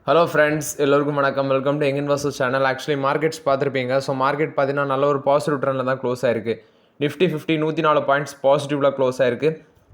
Hello friends, எல்லோருக்கும் வணக்கம். Welcome to young investors channel. Actually markets பார்த்துருப்பீங்க. ஸோ மார்க்கெட் பார்த்தீங்கன்னா நல்ல ஒரு பாசிட்டிவ் ட்ரெண்டில் தான் க்ளோஸ் ஆயிருக்கு. நிஃப்டி 50 104 பாயிண்ட்ஸ் பாசிட்டிவில் க்ளோஸ் ஆயிருக்கு.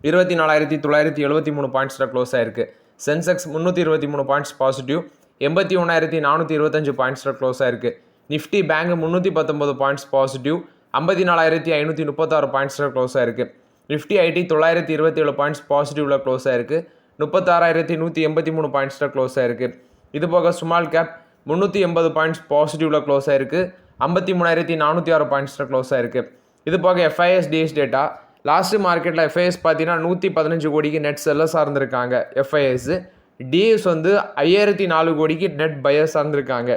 24,973 பாயிண்ட்ஸில் க்ளோஸ் ஆயிருக்கு. சென்செக்ஸ் 323 பாயிண்ட்ஸ் பாசிட்டிவ் 81,425 பாயிண்ட்ஸில் க்ளோஸ் ஆயிருக்கு. நிஃப்டி பேங்க் 319 பாயிண்ட்ஸ் பாசிட்டிவ் 54,536 பாயிண்ட்ஸில் க்ளோஸ் ஆயிருக்கு. நிஃப்டி ஐடி 927 பாயிண்ட்ஸ் பாசிட்டிவில் க்ளோஸ் ஆயிருக்கு. 36,183 பாயிண்ட்ஸில் க்ளோஸ் ஆயிருக்கு. இது போக ஸ்மால் கேப் 380 பாயிண்ட்ஸ் பாசிட்டிவில் க்ளோஸ் ஆயிருக்கு. 53,406 பாயிண்ட்ஸில் க்ளோஸ் ஆயிருக்கு. இது போக எஃப்ஐஎஸ் டிஎஸ் டேட்டா லாஸ்ட் மார்க்கெட்டில் எஃப்ஐஎஸ் பார்த்தீங்கன்னா 115 கோடிக்கு நெட் செல்லர்ஸ் சார்ந்திருக்காங்க. எஃப்ஐஎஸ் டிஎஸ் வந்து 5,004 கோடிக்கு நெட் பையர்ஸ் சார்ந்திருக்காங்க.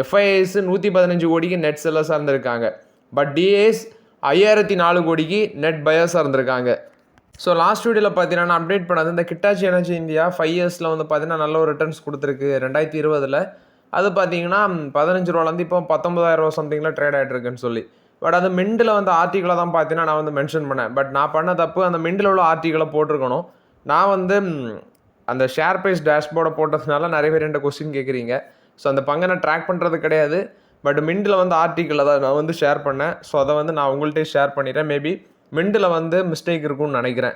எஃப்ஐஎஸ் 115 கோடிக்கு நெட் செல்லர்ஸ் சார்ந்திருக்காங்க. பட் டிஎஸ் 5,004 கோடிக்கு நெட் பையர்ஸ் சார்ந்திருக்காங்க. ஸோ லாஸ்ட் வீடியோவில் பார்த்தீங்கன்னா அப்டேட் பண்ணது இந்த கிட்டாச்சி எனர்ஜி இந்தியா 5 இயர்ஸில் வந்து பார்த்தீங்கன்னா நல்ல ஒரு ரிட்டர்ன்ஸ் கொடுத்துருக்கு 2020. அது பார்த்தீங்கன்னா 15 ரூபாலேருந்து இப்போ 19,000 ரூபா சம்திங்கில் ட்ரேட் ஆகிட்டு இருக்குன்னு சொல்லி. பட் அது மிண்டில் வந்து ஆர்டிக்கலை தான் பார்த்தீங்கன்னா நான் வந்து மென்ஷன் பண்ணேன். பட் நான் பண்ண தப்பு, அந்த மிண்டில் உள்ள ஆர்டிக்கலை போட்டிருக்கணும். நான் வந்து அந்த ஷேர் ப்ரைஸ் டேஷ்போர்டை போட்டதுனால நிறைய பேர் என்கிட்ட கொஸ்டின் கேட்குறீங்க. ஸோ அந்த பங்கை நான் ட்ராக் பண்ணுறது கிடையாது. பட் மிண்டில் வந்து ஆர்டிக்கலை தான் நான் வந்து ஷேர் பண்ணேன். ஸோ அதை வந்து நான் உங்கள்கிட்ட ஷேர் பண்ணிடுறேன். மேபி மிண்டில் வந்து மிஸ்டேக் இருக்கும்னு நினைக்கிறேன்.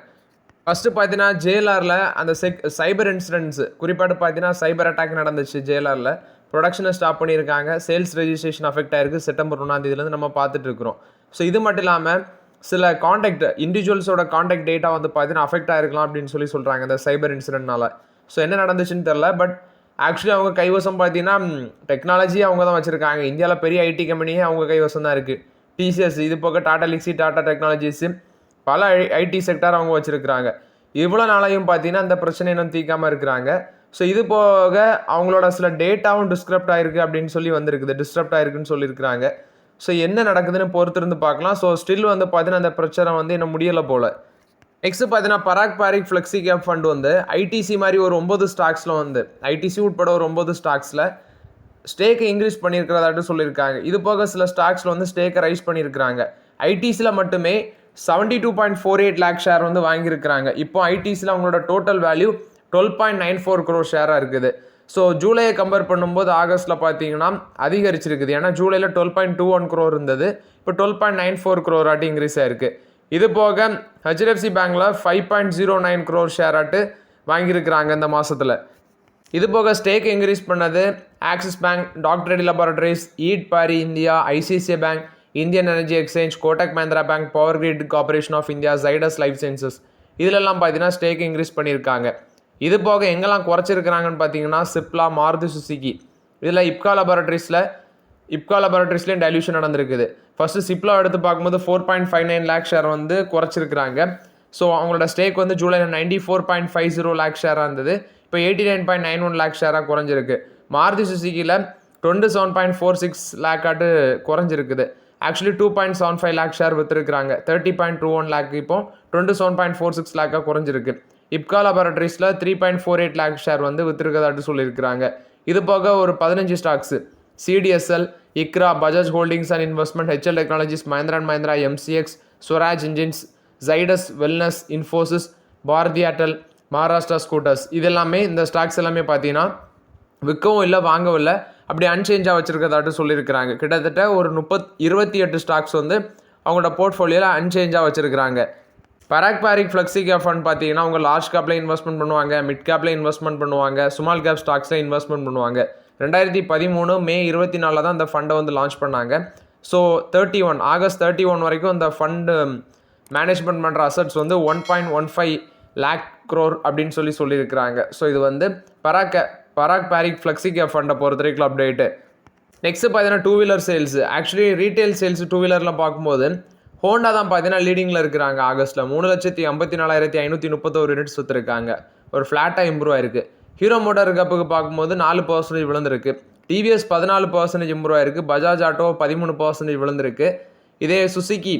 ஃபஸ்ட்டு பார்த்தீங்கன்னா ஜேஎல்ஆரில் அந்த சைபர் இன்சிடென்ட்ஸ் குறிப்பாட்டு பார்த்தீங்கன்னா சைபர் அட்டாக் நடந்துச்சு. ஜேஎல்ஆரில் ப்ரொடக்ஷனை ஸ்டாப் பண்ணியிருக்காங்க. சேல்ஸ் ரெஜிஸ்ட்ரேஷன் அஃபெக்ட் ஆயிருக்கு செப்டம்பர் 1 நம்ம பார்த்துட்டு இருக்கிறோம். ஸோ இது மட்டும் இல்லாமல் சில காண்டாக்ட் இண்டிவிஜுவல்ஸோட காண்டாக்ட் டேட்டா வந்து பார்த்தீங்கன்னா அஃபெக்ட் ஆயிருக்கலாம் அப்படின்னு சொல்கிறாங்க இந்த சைபர் இன்சிடென்ட்னால. ஸோ என்ன நடந்துச்சுன்னு தெரில. பட் ஆக்சுவலி அவங்க கைவசம் பார்த்தீங்கன்னா டெக்னாலஜி அவங்க தான் வச்சுருக்காங்க. இந்தியாவில் பெரிய ஐடி கம்பெனியே அவங்க கைவசம் தான் இருக்குது. டிசிஎஸ், இது போக டாடா எல்க்ஸி, டாடா டெக்னாலஜிஸ், பல ஐடி செக்டார் அவங்க வச்சுருக்கிறாங்க. இவ்வளோ நாளையும் பார்த்தீங்கன்னா அந்த பிரச்சனை இன்னும் தீர்க்காமல் இருக்கிறாங்க. ஸோ இது போக அவங்களோட சில டேட்டாவும் டிஸ்கிரப்ட் ஆயிருக்கு அப்படின்னு சொல்லி வந்திருக்குது. டிஸ்டர்ப்ட் ஆயிருக்குன்னு சொல்லியிருக்கிறாங்க. ஸோ என்ன நடக்குதுன்னு பொறுத்திருந்து பார்க்கலாம். ஸோ ஸ்டில் வந்து பார்த்தீங்கன்னா அந்த பிரச்சனை வந்து இன்னும் முடியலை போல். நெக்ஸ்ட் பார்த்தீங்கன்னா பராக் பாரிக் ஃப்ளெக்ஸி கேப் ஃபண்ட் வந்து ஐடிசி மாதிரி ஒரு 9 ஸ்டாக்ஸில் வந்து ஐடிசி உட்பட ஒரு 9 ஸ்டாக்ஸில் ஸ்டேக்கை இன்க்ரீஸ் பண்ணியிருக்கிறதாட்டு சொல்லியிருக்காங்க. இது போக சில ஸ்டாக்ஸில் வந்து ஸ்டேக்கை ரைஸ் பண்ணியிருக்கிறாங்க. ஐடிசியில் மட்டுமே 72.48 லேக் ஷேர் வந்து வாங்கியிருக்கிறாங்க. இப்போ ஐடிசியில் அவங்களோட டோட்டல் வேல்யூ 12.94 crore ஷேராக இருக்குது. ஸோ ஜூலையை கம்பேர் பண்ணும்போது ஆகஸ்ட்டில் பார்த்தீங்கன்னா அதிகரிச்சிருக்குது. ஏன்னா ஜூலையில் 12.21 crore இருந்தது, இப்போ 12.94 crore ஆட்டி இன்க்ரீஸ் ஆயிருக்கு. இது போக ஹெச்டிஎஃப்சி பேங்க்கில் 5.09 crore ஷேர் ஆட்டு வாங்கியிருக்கிறாங்க இந்த மாதத்தில். இது போக ஸ்டேக் இன்க்ரீஸ் பண்ணது Axis bank, doctor Reddy laboratories, EID Parry India, ICICI bank, Indian energy exchange, Kotak Mahindra bank, power grid corporation of India, Zydus life sciences, இதிலெல்லாம் பார்த்தீங்கன்னா ஸ்டேக் இன்க்ரீஸ் பண்ணியிருக்காங்க. இது போக எங்கெல்லாம் குறைச்சிருக்கிறாங்கன்னு பார்த்தீங்கன்னா சிப்லா, மாருதி சுசுகி, இதில் இப்கா லேபரேட்டரிஸ்லேயும் டைல்யூஷன் நடந்திருக்குது. ஃபஸ்ட்டு சிப்லா எடுத்து பார்க்கும்போது 4.59 லேக் ஷேர் வந்து குறைச்சிருக்கிறாங்க. ஸோ அவங்களோட ஸ்டேக் வந்து ஜூலையில் 94.50 லேக் ஷேராக இருந்தது, இப்போ 89.91 லேக் ஷேராக குறைஞ்சிருக்கு. மாருதி சுசுகியில் 27.46 லேக் ஆட்டு குறைஞ்சிருக்குது. ஆக்சுவலி 2.75 லேக் ஷேர் விற்றுருக்குறாங்க. 30.21 லேக் இப்போ 27.46 லேக்காக குறைஞ்சிருக்கு. இப்கா லேபரேட்டரிஸில் 3.48 லேக் ஷேர் வந்து விற்றுருக்கதாட்டு சொல்லியிருக்கிறாங்க. இது போக ஒரு 15 stocks CDSL, ICRA, Bajaj holdings and investment, HCL technologies, Mahindra and Mahindra, MCX, Swaraj engines, Zydus wellness, Infosys, Bharti Airtel, Maharashtra scooters, இதெல்லாமே இந்த ஸ்டாக்ஸ் எல்லாமே பார்த்தீங்கன்னா விற்கவும் இல்லை வாங்கவும் இல்லை, அப்படி அன்சேஞ்சாக வச்சுருக்கதாட்டு சொல்லியிருக்கிறாங்க. கிட்டத்தட்ட ஒரு 28 ஸ்டாக்ஸ் வந்து அவங்களோட போர்ட்ஃபோலியோவில் அன்சேஞ்சாக வச்சுருக்கிறாங்க. பராக் பாரிக் ஃப்ளெக்ஸி கேப் ஃபண்ட் பார்த்தீங்கன்னா அவங்க லார்ஜ் கேப்பில் இன்வெஸ்ட்மெண்ட் பண்ணுவாங்க, மிட் கேப்பில் இன்வெஸ்ட்மெண்ட் பண்ணுவாங்க, ஸ்மால் கேப் ஸ்டாக்ஸில் இன்வெஸ்ட்மெண்ட் பண்ணுவாங்க. 2013 மே 24 தான் அந்த ஃபண்டை வந்து லான்ச் பண்ணாங்க. ஸோ ஆகஸ்ட் 31 வரைக்கும் அந்த ஃபண்டு மேனேஜ்மெண்ட் பண்ணுற அசட்ஸ் வந்து 1.15 லேக் crore அப்படின்னு சொல்லியிருக்கிறாங்க. ஸோ இது வந்து பராக் பாரிக் ஃப்ளெக்ஸி கேப் ஃபண்டை பொறுத்த வரைக்கும் அப்டேட்டு. நெக்ஸ்ட்டு பார்த்தீங்கன்னா two wheeler sales. Actually retail sales two வீலரில் பார்க்கும்போது ஹோண்டா தான் பார்த்தீங்கன்னா லீடிங்கில் இருக்கிறாங்க. ஆகஸ்ட்டில் 3,54,531 யூனிட்ஸ் விற்றுருக்காங்க, ஒரு ஃப்ளாட்டாக இம்ப்ரூவ் ஆயிருக்கு. ஹீரோ மோட்டார் கப்புக்கு பார்க்கும்போது 4% விழுந்திருக்கு. டிவிஎஸ் 14% இம்ப்ரூவ் ஆயிருக்கு. பஜாஜ் ஆட்டோ 13% விழுந்திருக்கு. இதே சுசுகி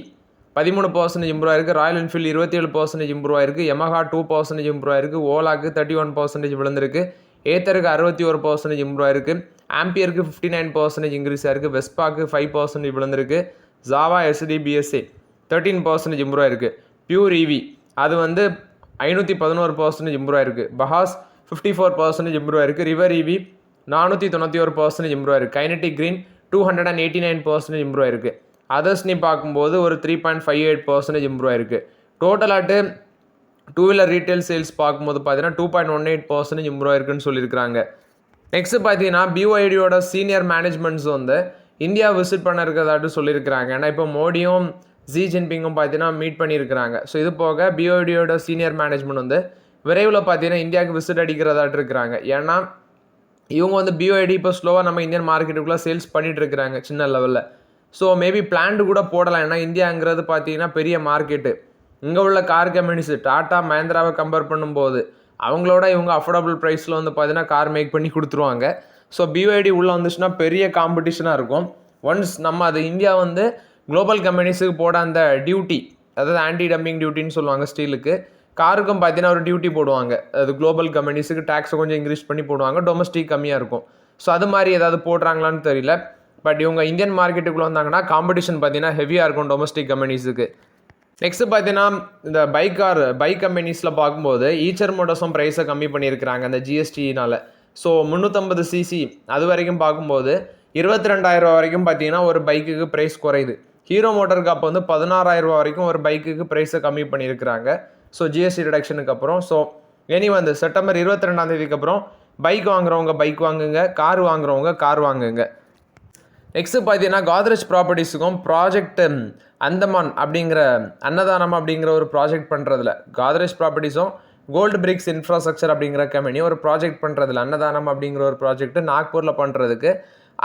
13% இம்ப்ரூவ் ஆயிருக்கு. ராயல் என்ஃபீல்டு 27% இம்ப்ரூவ் ஆயிருக்கு. யமஹா 2% இம்ப்ரூவ் ஆயிருக்கு. ஓலாக்கு 31% விழுந்திருக்கு. ஏத்தருக்கு 61% இம்ப்ரூவ் ஆயிருக்கு. ஆம்பியருக்கு 59% இன்க்ரீஸ் ஆயிருக்கு. வெஸ்பாக்கு 5% விழுந்திருக்கு. ஜாவா எஸ்டிபிஎஸ்ஏ 13% இம்ப்ரூவ் ஆயிருக்கு. பியூர் இவி அது வந்து 511% இம்ப்ரூவ் ஆயிருக்கு. பஹாஸ் 54% இம்ப்ரூவ் ஆயிருக்கு. ரிவர் இவி 491% இம்ப்ரூவ் ஆயிருக்கு. கைனடிக் கிரீன் 289% இம்ப்ரூவ் ஆயிருக்கு. அதர்ஸ்னி பார்க்கும்போது ஒரு 3.58% இம்ப்ரூவ் ஆயிருக்கு. டோட்டலாட்டு டூ வீலர் ரீட்டைல் சேல்ஸ் பார்க்கும்போது பார்த்தீங்கன்னா 2.18% இம்ப்ரூவ் ஆயிருக்குன்னு சொல்லியிருக்காங்க. நெக்ஸ்ட் பார்த்தீங்கன்னா பிஒய்டியோட சீனியர் மேனேஜ்மெண்ட்ஸ் வந்து இந்தியா விசிட் பண்ண இருக்கிறதாட்டு சொல்லியிருக்கிறாங்க. ஏன்னா இப்போ மோடியும் ஜி ஜின்பிங்கும் பார்த்தீங்கன்னா மீட் பண்ணியிருக்கிறாங்க. ஸோ இது போக பிஒய்டியோட சீனியர் மேனேஜ்மெண்ட் வந்து விரைவில் பார்த்தீங்கன்னா இந்தியாவுக்கு விசிட் அடிக்கிறதாட்டு இருக்கிறாங்க. ஏன்னா இவங்க வந்து பிஒய்டி இப்போ ஸ்லோவாக நம்ம இந்தியன் மார்க்கெட்டுக்குள்ளே சேல்ஸ் பண்ணிட்டு இருக்கிறாங்க சின்ன லெவலில். ஸோ மேபி பிளான்டு கூட போடலாம். ஏன்னா இந்தியாங்கிறது பார்த்தீங்கன்னா பெரிய மார்க்கெட்டு. இங்கே உள்ள கார் கம்பெனிஸ் டாட்டா மஹேந்திராவை கம்பேர் பண்ணும்போது அவங்களோட இவங்க அஃபோர்டபுள் ப்ரைஸில் வந்து பார்த்தீங்கன்னா கார் மேக் பண்ணி கொடுத்துருவாங்க. ஸோ பிஒய்டி உள்ளே வந்துச்சுன்னா பெரிய காம்படிஷனாக இருக்கும். ஒன்ஸ் நம்ம அது இந்தியா வந்து குளோபல் கம்பெனிஸுக்கு போட அந்த டியூட்டி, அதாவது ஆன்டி டம்பிங் டியூட்டின்னு சொல்லுவாங்க ஸ்டீலுக்கு, காருக்கும் பார்த்தீங்கன்னா ஒரு டியூட்டி போடுவாங்க. அது குளோபல் கம்பெனிஸுக்கு டேக்ஸை கொஞ்சம் இன்க்ரீஸ் பண்ணி போடுவாங்க, டொமஸ்டிக் கம்மியாக இருக்கும். ஸோ அது மாதிரி ஏதாவது போடுறாங்களான்னு தெரியல. பட் இவங்க இந்தியன் மார்க்கெட்டுக்குள்ளே வந்தாங்கன்னா காம்படிஷன் பார்த்தீங்கன்னா ஹெவியாக இருக்கும் டொமஸ்டிக் கம்பெனிஸுக்கு. நெக்ஸ்ட் பார்த்தீங்கன்னா இந்த பைக் கம்பெனிஸில் பார்க்கும்போது ஈச்சர் மோட்டர்ஸும் ப்ரைஸை கம்மி பண்ணியிருக்கிறாங்க அந்த ஜிஎஸ்டினால். ஸோ 350 சிசி அது வரைக்கும் பார்க்கும்போது 22,000 ரூபா வரைக்கும் பார்த்தீங்கன்னா ஒரு பைக்குக்கு ப்ரைஸ் குறையுது. ஹீரோ மோட்டருக்கு அப்போ வந்து 16,000 ரூபா வரைக்கும் ஒரு பைக்குக்கு ப்ரைஸை கம்மி பண்ணியிருக்கிறாங்க. ஸோ ஜிஎஸ்டி ரிடக்ஷனுக்கு அப்புறம். ஸோ வந்து செப்டம்பர் 22 அப்புறம் பைக் வாங்குறவங்க பைக் வாங்குங்க, கார் வாங்குறவங்க கார் வாங்குங்க. நெக்ஸ்ட்டு பார்த்தீங்கன்னா கோத்ரேஜ் ப்ராப்பர்ட்டிஸுக்கும் ப்ராஜெக்ட் அந்தமான் அப்படிங்கிற அன்னதானம் அப்படிங்கிற ஒரு ப்ராஜெக்ட் பண்ணுறதுல கோத்ரேஜ் ப்ராப்பர்ட்டிஸும் கோல்டு பிரிக்ஸ் இன்ஃப்ராஸ்ட்ரக்சர் அப்படிங்கிற கம்பெனி ஒரு ப்ராஜெக்ட் பண்ணுறதுல அன்னதானம் அப்படிங்கிற ஒரு ப்ராஜெக்ட் நாக்பூரில் பண்ணுறதுக்கு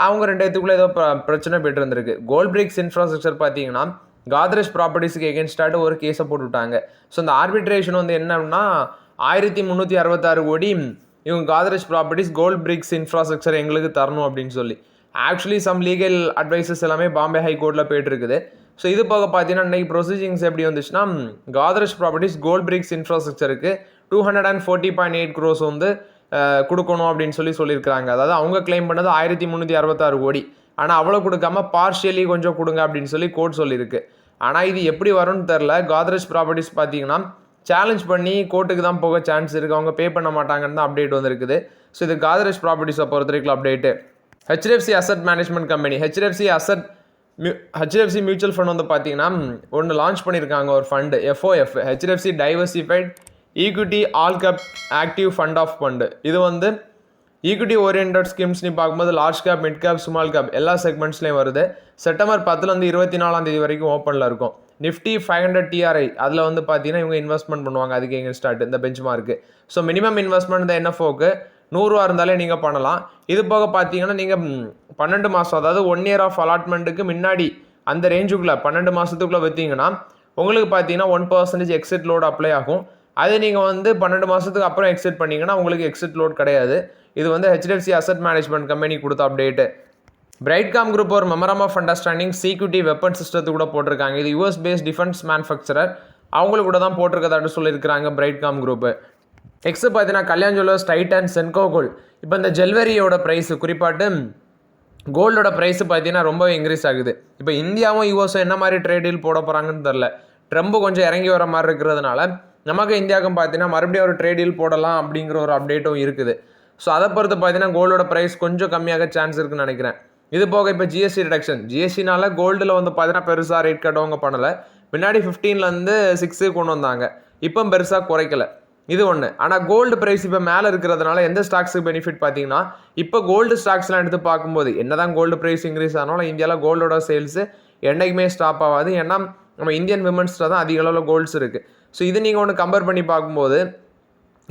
அவங்க 2 இடத்துக்குள்ளே ஏதோ பிரச்சனை போய்ட்டு இருந்திருக்கு. கோல்டு பிரிக்ஸ் இன்ஃப்ராஸ்ட்ரக்சர் பார்த்தீங்கன்னா கோத்ரேஜ் ப்ராப்பர்ட்டிஸுக்கு எகென்ஸ்டாட்டு ஒரு கேஸை போட்டுவிட்டாங்க. ஸோ இந்த ஆர்பிட்ரேஷன் வந்து என்னன்னா 1366 கோடி இவங்க Godrej properties gold bricks infrastructure எங்களுக்கு தரணும் அப்படின்னு சொல்லி. ஆக்சுவலி சம் லீகல் அட்வைசஸ் எல்லாமே பாம்பே ஹைகோர்ட்டில் போய்ட்டு இருக்குது. ஸோ இது போக பார்த்தீங்கன்னா இன்றைக்கி ப்ரொசீஜிங்ஸ் எப்படி வந்துச்சுன்னா கோத்ரேஜ் ப்ராப்பர்ட்டிஸ் கோல்டு பிரிக்ஸ் இன்ஃப்ராஸ்ட்ரக்சருக்கு 240.8 crores வந்து கொடுக்கணும் அப்படின்னு சொல்லியிருக்காங்க. அதாவது அவங்க கிளைம் பண்ணது 1366 கோடி. ஆனால் அவ்வளோ கொடுக்காம பார்ஷியலி கொஞ்சம் கொடுங்க அப்படின்னு சொல்லி கோர்ட் சொல்லியிருக்கு. ஆனால் இது எப்படி வரும்னு தெரில. கோத்ரேஜ் ப்ராப்பர்ட்டிஸ் பார்த்தீங்கன்னா சேலஞ்ச் பண்ணி கோர்ட்டுக்கு தான் போக சான்ஸ் இருக்குது. அவங்க பே பண்ண மாட்டாங்கன்னு தான் அப்டேட் வந்துருக்குது. ஸோ இது கோத்ரேஜ் ப்ராப்பர்ட்டிஸை பொறுத்த வரைக்கும் update. HDFC asset management company HDFC mutual fund வந்து பார்த்தீங்கன்னா ஒன்று லான்ச் பண்ணியிருக்காங்க ஒரு fund FOF HDFC diversified equity all cap active fund of fund. இது வந்து ஈக்விட்டி ஓரியன்ட் ஸ்கீம்ஸ்னு பார்க்கும்போது large cap, mid cap, small cap எல்லா செக்மெண்ட்ஸ்லேயும் வருது. செப்டம்பர் 10 24 வரைக்கும் ஓப்பனில் இருக்கும். நிஃப்டி 500 TRI அதில் வந்து பார்த்தீங்கன்னா இவங்க இன்வெஸ்ட்மெண்ட் பண்ணுவாங்க. அதுக்கு எங்கே ஸ்டார்ட் இந்த bench mark. So minimum investment இந்த என்எஃப்ஓக்கு 100 ரூபா இருந்தாலே நீங்கள் பண்ணலாம். இது போக பார்த்தீங்கன்னா நீங்கள் 12 மாதம் அதாவது 1 year ஆஃப் அலாட்மெண்ட்டுக்கு முன்னாடி அந்த ரேஞ்சுக்குள்ளே 12 மாதத்துக்குள்ளே வைத்தீங்கன்னா உங்களுக்கு பார்த்தீங்கன்னா 1% எக்ஸிட் லோடு அப்ளை ஆகும். அதே நீங்கள் வந்து 12 மாதத்துக்கு அப்புறம் எக்ஸிட் பண்ணிங்கன்னா உங்களுக்கு எக்ஸிட் லோட் கிடையாது. இது வந்து ஹெச்டிஎஃப்சி அசட் மேனேஜ்மெண்ட் கம்பெனி கொடுத்த அப்டேட்டு. பிரைட்காம் குரூப் ஒரு மெமரம் ஆஃப் அண்டர்ஸ்டாண்டிங் சிக்யூரிட்டி வெப்பன் சிஸ்டத்துக்கு கூட போட்டிருக்காங்க. இது US பேஸ்ட் டிஃபென்ஸ் மேனுஃபேக்சரர் அவங்களுக்கு கூட தான் போட்டிருக்கதாட்டு சொல்லியிருக்கிறாங்க பிரைட்காம் குரூப்பு. நெக்ஸ்ட் பார்த்தீங்கன்னா Kalyan jewellers, Titan, Senco gold. இப்போ இந்த ஜுவல்லரியோட ப்ரைஸு குறிப்பாட்டு கோல்டோட ப்ரைஸு பார்த்தீங்கன்னா ரொம்பவே இன்க்ரீஸ் ஆகுது. இப்போ இந்தியாவும் யூஎஸும் என்ன மாதிரி ட்ரேட் டீல் போட போகிறாங்கன்னு தெரில. ட்ரம்ப் கொஞ்சம் இறங்கி வர மாதிரி இருக்கிறதுனால நமக்கு இந்தியாவுக்கும் பார்த்தீங்கன்னா மறுபடியும் ஒரு ட்ரேட் டீல் போடலாம் அப்படிங்கிற ஒரு அப்டேட்டும் இருக்குது. ஸோ அதை பொறுத்து பார்த்தீங்கன்னா கோல்டோட ப்ரைஸ் கொஞ்சம் கம்மியாக சான்ஸ் இருக்குன்னு நினைக்கிறேன். இது போக இப்போ ஜிஎஸ்டி ரிடக்ஷன், ஜிஎஸ்டினால கோல்டில் வந்து பார்த்தீங்கன்னா பெருசாக ரேட் கட்டவங்க பண்ணலை. முன்னாடி 15 6 கொண்டு வந்தாங்க, இப்போ பெருசாக குறைக்கலை. இது ஒன்று. ஆனால் கோல்டு ப்ரைஸ் இப்போ மேலே இருக்கிறதுனால எந்த ஸ்டாக்ஸுக்கு பெனிஃபிட் பார்த்தீங்கன்னா இப்போ கோல்டு ஸ்டாக்ஸ்லாம் எடுத்து பார்க்கும்போது என்ன தான் கோல்டு ப்ரைஸ் இன்க்ரீஸ் ஆனாலும் இந்தியாவில் கோல்டோட சேல்ஸு என்றைக்குமே ஸ்டாப் ஆகாது. ஏன்னா நம்ம இந்தியன் விமன்ஸ்டாக தான் அதிக அளவில் கோல்ட்ஸ் இருக்குது. ஸோ இது நீங்கள் ஒன்று கம்பேர் பண்ணி பார்க்கும்போது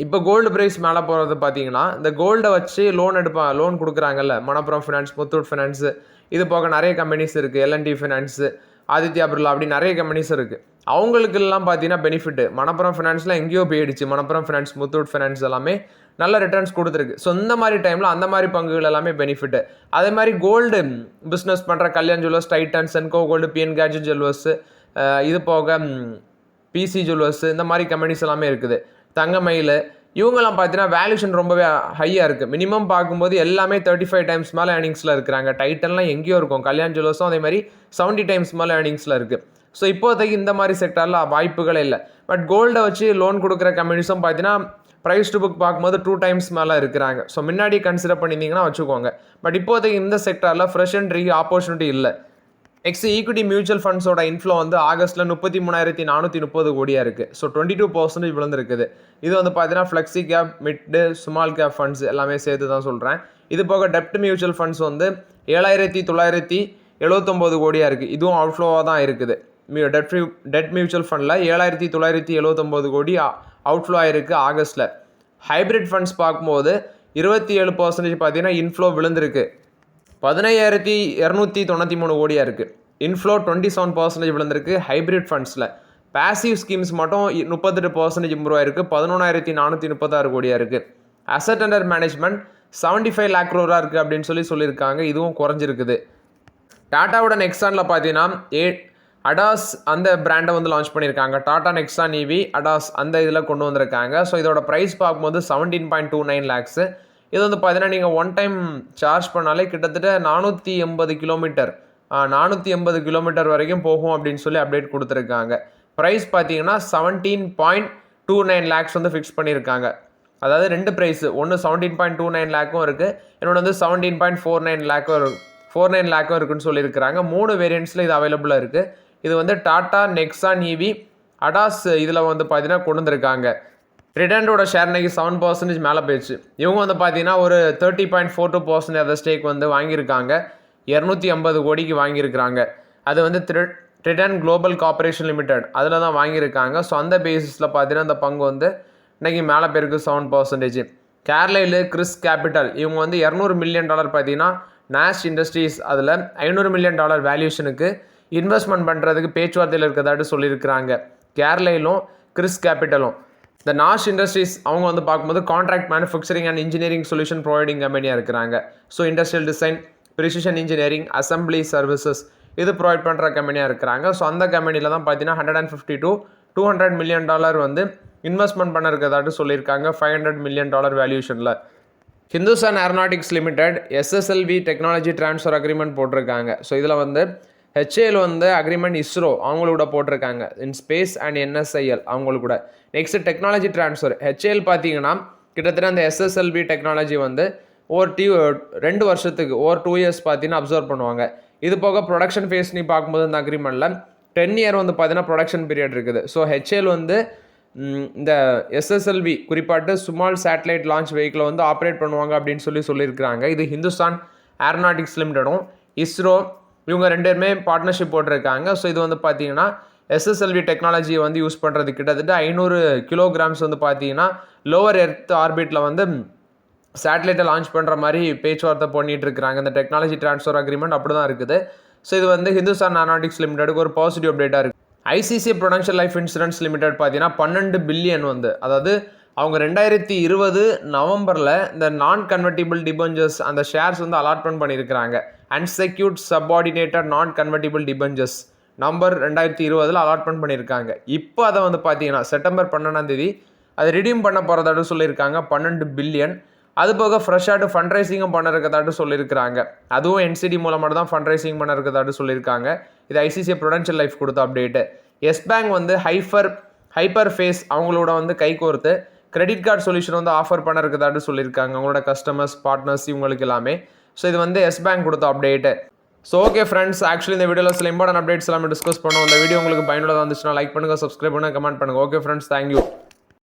இப்போ கோல்டு ப்ரைஸ் மேலே போகிறது பார்த்தீங்கன்னா இந்த கோல்டை வச்சு லோன் கொடுக்குறாங்கல்ல, மணப்புரம் ஃபினான்ஸ், முத்தூட் ஃபினான்ஸு, இது போக நிறைய கம்பெனிஸ் இருக்குது, எல்என்டி ஃபினான்ஸு, ஆதித்யா பிர்லா, அப்படி நிறைய கம்பெனிஸ் இருக்குது. அவங்களுக்கெல்லாம் பார்த்தீங்கன்னா பெனிஃபிட்டு. மணப்புரம் ஃபினான்ஸில் எங்கேயோ போயிடுச்சு. மணப்புரம் ஃபினான்ஸ், முத்தூட் ஃபினான்ஸ் எல்லாமே நல்ல ரிட்டர்ன்ஸ் கொடுத்துருக்கு. ஸோ இந்த மாதிரி டைமில் அந்த மாதிரி பங்குகள் எல்லாமே பெனிஃபிட்டு. அதே மாதிரி கோல்டு பிஸ்னஸ் பண்ணுற Kalyan jewellers, Titan, Senco gold, PN Gadgil jewellers, இது போக பிசி ஜுவல்லர்ஸு, இந்த மாதிரி கம்பெனிஸ் எல்லாமே இருக்குது. தங்கமயில் இவங்கெல்லாம் பார்த்தீங்கன்னா வேல்யூஷன் ரொம்பவே ஹையாக இருக்குது. மினிமம் பார்க்கும்போது எல்லாமே 35 times மேலே ஏர்னிங்ஸில் இருக்கிறாங்க. டைட்டன்லாம் எங்கேயோ இருக்கும். கல்யாண் ஜுவல்லர்ஸும் அதே மாதிரி 70 times மேலே ஏர்னிங்ஸில் இருக்குது. ஸோ இப்போதைக்கு இந்த மாதிரி செக்டரில் வாய்ப்புகளே இல்லை. பட் கோல்டை வச்சு லோன் கொடுக்குற கம்பெனிஸும் பார்த்தீங்கன்னா ப்ரைஸ் டு புக் பார்க்கும்போது 2 டைம்ஸ் மேலே இருக்கிறாங்க. ஸோ முன்னாடி கன்சிடர் பண்ணியிருந்தீங்கன்னா வச்சுக்கோங்க. பட் இப்போதைக்கு இந்த செக்டரில் ஃப்ரெஷ் அண்ட் ஆப்பர்ச்சுனிட்டி இல்லை. நெக்ஸ்ட் ஈக்விட்டி மியூச்சுவல் ஃபண்ட்ஸோட இன்ஃப்ளோ வந்து ஆகஸ்ட்டில் 33,430 கோடியாக இருக்குது. ஸோ 22% விழுந்துருக்குது. இது வந்து பார்த்தீங்கன்னா flexi gap, Mittu, small cap funds எல்லாமே சேர்த்து தான் சொல்கிறேன். இது போக டெப்ட் மியூச்சுவல் ஃபண்ட்ஸ் வந்து 7,979 கோடியாக இருக்குது. இதுவும் அவுட்ஃப்ளோவாக தான் இருக்குது. டெட் மியூச்சுவல் ஃபண்டில் 7,979 கோடி அவுட்ஃப்ளோ ஆகிருக்கு ஆகஸ்ட்டில். ஹைப்ரிட் ஃபண்ட்ஸ் பார்க்கும்போது 27% பார்த்தீங்கன்னா இன்ஃப்ளோ விழுந்திருக்கு. 15,293 கோடியாக இருக்குது. இன்ஃப்ளோ 27% விழுந்திருக்கு ஹைப்ரிட் ஃபண்ட்ஸில். பேசிவ் ஸ்கீம்ஸ் மட்டும் 38% இம்ப்ரூவ் ஆயிருக்கு. 11,436 கோடியாக இருக்குது. Asset under management 75 lakh crore இருக்குது அப்படின்னு சொல்லியிருக்காங்க. இதுவும் குறைஞ்சிருக்குது. டாட்டாவோட நெக்ஸானில் பார்த்தீங்கன்னா அடாஸ் அந்த பிராண்டை வந்து லான்ச் பண்ணியிருக்காங்க. டாடா நெக்ஸான் EV அடாஸ் அந்த இதில் கொண்டு வந்திருக்காங்க. ஸோ இதோட ப்ரைஸ் பார்க்கும்போது 17.29 lakhs. இது வந்து பார்த்தீங்கன்னா நீங்கள் ஒன் டைம் சார்ஜ் பண்ணாலே கிட்டத்தட்ட 480 கிலோமீட்டர் வரைக்கும் போகும் அப்படின்னு சொல்லி அப்டேட் கொடுத்துருக்காங்க. ப்ரைஸ் பார்த்தீங்கன்னா 17.29 lakhs வந்து ஃபிக்ஸ் பண்ணியிருக்காங்க. அதாவது ரெண்டு ப்ரைஸு, ஒன்று 17.29 lakhம் இருக்குது, இன்னொன்று வந்து 17.49 lakhம் இருக்குன்னு சொல்லியிருக்கிறாங்க. 3 வேரியண்ட்ஸில் இது அவைலபிளாக இருக்குது. இது வந்து டாடா நெக்ஸான் EV அடாஸ் இதில் வந்து பார்த்தீங்கன்னா கொண்டு வந்திருக்காங்க. ட்ரிடெண்டோட ஷேர் இன்னைக்கு 7% மேலே போயிடுச்சு. இவங்க வந்து பார்த்தீங்கன்னா ஒரு 30.42% அதை ஸ்டேக் வந்து வாங்கியிருக்காங்க. 250 கோடிக்கு வாங்கியிருக்கிறாங்க. அது வந்து ட்ரிடெண்ட் குளோபல் கார்பரேஷன் லிமிடெட் அதில் தான் வாங்கியிருக்காங்க. ஸோ அந்த பேசிஸில் பார்த்தீங்கன்னா அந்த பங்கு வந்து இன்னைக்கு மேலே போயிருக்கு 7%. கேர்லைலு கிறிஸ் கேபிட்டல் இவங்க வந்து $200 million பார்த்தீங்கன்னா நாஷ் இண்டஸ்ட்ரீஸ் அதில் $500 million வேல்யூஷனுக்கு இன்வெஸ்ட்மெண்ட் பண்ணுறதுக்கு பேச்சுவார்த்தையில் இருக்கிறதாட்டு சொல்லியிருக்கிறாங்க. கேர்லைலும் கிறிஸ் கேபிட்டலும். இந்த நாஷ் இண்டஸ்ட்ரீஸ் அவங்க வந்து பார்க்கும்போது contract manufacturing and engineering solution providing கம்பெனியாக இருக்கிறாங்க. So industrial design, precision engineering, assembly services இது ப்ரொவைட் பண்ணுற கம்பெனியாக இருக்கிறாங்க. ஸோ அந்த கம்பெனியில் தான் பார்த்தீங்கன்னா $150 to $200 million வந்து இன்வெஸ்ட்மெண்ட் பண்ண இருக்கிறதாட்டு சொல்லியிருக்காங்க. $500 million வேல்யூஷனில். Hindustan aeronautics limited SSLV technology transfer agreement போட்டிருக்காங்க. ஸோ இதில் வந்து HAL வந்து அக்ரிமெண்ட் இஸ்ரோ அவங்களோட போட்டிருக்காங்க. இன் ஸ்பேஸ் அண்ட் NSIL அவங்களுக்கு கூட. நெக்ஸ்ட் டெக்னாலஜி ட்ரான்ஸ்ஃபர் HAL பார்த்தீங்கன்னா கிட்டத்தட்ட அந்த SSLV டெக்னாலஜி வந்து ஒரு 2 வருஷத்துக்கு 2 years பார்த்தீங்கன்னா அப்சர்வ் பண்ணுவாங்க. இது போக ப்ரொடக்ஷன் ஃபேஸ் நீ பார்க்கும்போது இந்த அக்ரிமெண்ட்டில் 10 year வந்து பார்த்தீங்கன்னா ப்ரொடக்ஷன் பீரியட் இருக்குது. ஸோ HAL வந்து இந்த SSLV குறிப்பாட்டு ஸ்மால் சேட்டலைட் லான்ச் வெஹிக்கிளை வந்து ஆப்ரேட் பண்ணுவாங்க அப்படின்னு சொல்லியிருக்கிறாங்க. இது ஹிந்துஸ்தான் ஏரோநாட்டிக்ஸ் லிமிடெடும் இஸ்ரோ இவங்க 2 பேருமே பார்ட்னர்ஷிப் போட்டிருக்காங்க. ஸோ இது வந்து பார்த்தீங்கன்னா SSLV டெக்னாலஜியை வந்து யூஸ் பண்ணுறது கிட்டத்தட்ட 500 kilograms வந்து பார்த்தீங்கன்னா லோவர் எர்த் ஆர்பிட்டில் வந்து சேட்டலைட்டை லான்ச் பண்ணுற மாதிரி பேச்சுவார்த்தை பண்ணிட்டு இருக்கிறாங்க. இந்த டெக்னாலஜி ட்ரான்ஸ்ஃபர் அக்ரிமெண்ட் அப்படி தான் இருக்குது. ஸோ இது வந்து ஹிந்துஸ்தான் ஏரோநாட்டிக்ஸ் லிமிடெடுக்கு ஒரு பாசிட்டிவ் அப்டேட்டாக இருக்குது. ICICI Prudential life insurance limited பார்த்தீங்கன்னா 12 billion வந்து, அதாவது அவங்க 2020 நவம்பரில் இந்த நான் கன்வெர்ட்டிபிள் டிபெஞ்சர்ஸ் அந்த ஷேர்ஸ் வந்து அலாட்மெண்ட் பண்ணியிருக்கிறாங்க. அன்செக்யூர்ட் சப்பார்டினேட்டட் நான் கன்வெர்ட்டிபிள் டிபெஞ்சர்ஸ் நம்பர் 2020 அலாட்மெண்ட் பண்ணியிருக்காங்க. இப்போ அதை வந்து பார்த்தீங்கன்னா செப்டம்பர் 12 அதை ரிடீம் பண்ண போகிறதாட்டு சொல்லியிருக்காங்க. 12 billion. அது போக ஃப்ரெஷ்ஷாட்டு ஃபண்ட் ரைசிங்கும் பண்ண இருக்கிறதாட்டு சொல்லியிருக்கிறாங்க. அதுவும் NCD மூலமாக தான் ஃபண்ட் ரைசிங் பண்ண இருக்கிறதாட்டு சொல்லியிருக்காங்க. இது ICICI Prudential லைஃப் கொடுத்த அப்டேட்டு. எஸ் பேங்க் வந்து ஹைப்பர் ஃபேஸ் அவங்களோட வந்து கை கோர்த்து கிரெடிட் கார்டு சொல்யூஷன் வந்து ஆஃபர் பண்ண இருக்கிறதாட்டு சொல்லியிருக்காங்க அவங்களோட கஸ்டமர்ஸ், பார்ட்னர்ஸ் இவங்களுக்கு எல்லாமே. ஸோ இது வந்து எஸ் பேங்க் கொடுத்த update. So okay friends, actually இந்த வீடியோவில் சில இம்பார்ட்டன்ட் அப்டேட்ஸ் எல்லாமே டிஸ்கஸ் பண்ணோம். இந்த வீடியோ உங்களுக்கு பயனுள்ளதாக இருந்துச்சுன்னா லைக் பண்ணுங்கள், சப்ஸ்கிரைப் பண்ணுங்கள், கமெண்ட் பண்ணுங்கள். Okay friends, thank you.